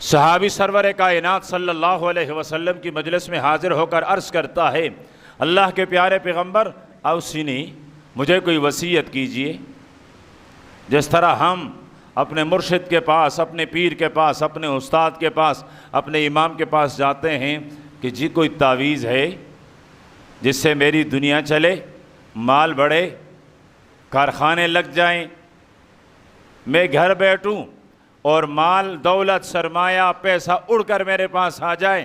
सहाबी सरवर कायनात सल्लल्लाहु अलैहि वसल्लम की मजलिस में हाजिर होकर अर्ज़ करता है, अल्लाह के प्यारे पैगम्बर औसीनी, मुझे कोई वसीयत कीजिए। जिस तरह हम अपने मुर्शिद के पास, अपने पीर के पास, अपने उस्ताद के पास, अपने इमाम के पास जाते हैं कि जी कोई तावीज़ है जिससे मेरी दुनिया चले, माल बढ़े, कारखाने लग जाएं, मैं घर बैठूं और माल दौलत सरमाया पैसा उड़कर मेरे पास आ जाए।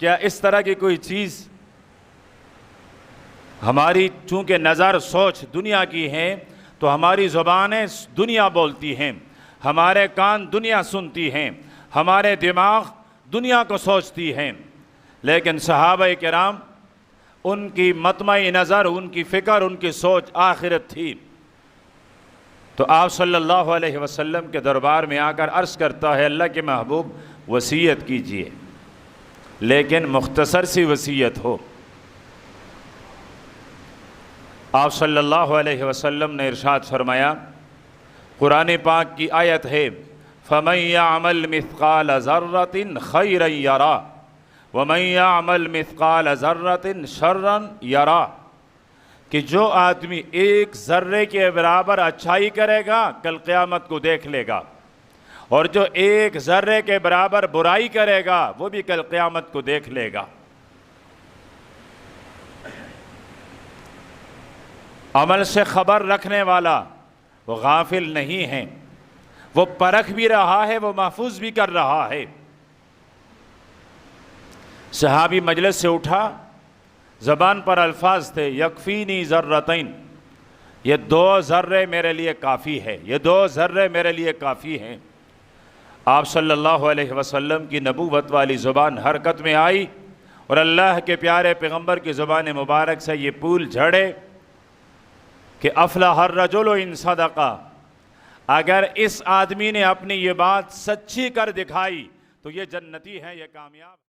क्या इस तरह की कोई चीज़? हमारी चूँकि नज़र सोच दुनिया की है तो हमारी ज़ुबानें दुनिया बोलती हैं, हमारे कान दुनिया सुनती हैं, हमारे दिमाग दुनिया को सोचती हैं। लेकिन सहाबा किराम, उनकी मतमई नज़र, उनकी फ़िक्र, उनकी सोच आखिरत थी। तो आप सल्लल्लाहु अलैहि वसल्लम के दरबार में आकर अर्ज़ करता है, अल्लाह के महबूब वसीयत कीजिए, लेकिन मुख्तसर सी वसीयत हो। आप सल्लल्लाहु अलैहि वसल्लम ने इरशाद फरमाया, कुरान पाक की आयत है, फमन यअमल मिस्काल ज़र्रतिन खैरन यरा वमन यअमल मिस्काल ज़र्रतिन शर्रन यरा, कि जो आदमी एक ज़र्रे के बराबर अच्छाई करेगा कल क़यामत को देख लेगा, और जो एक ज़र्रे के बराबर बुराई करेगा वो भी कल क़यामत को देख लेगा। अमल से ख़बर रखने वाला वो गाफिल नहीं है, वो परख भी रहा है, वो महफूज भी कर रहा है। सहाबी मजलिस से उठा, ज़बान पर अल्फाज थे, यकफ़ीनी ज़र्रतैन, ये 2 ज़र्रे मेरे लिए काफ़ी है, ये 2 ज़र्रे मेरे लिए काफ़ी हैं। आप सल्लल्लाहु अलैहि वसल्लम की नबूवत वाली ज़ुबान हरकत में आई और अल्लाह के प्यारे पैगम्बर की ज़ुबान मुबारक से ये पूल झड़े कि अफ़लहर रजुल इन सदक़ा, अगर इस आदमी ने अपनी ये बात सच्ची कर दिखाई तो ये जन्नती है, ये कामयाब।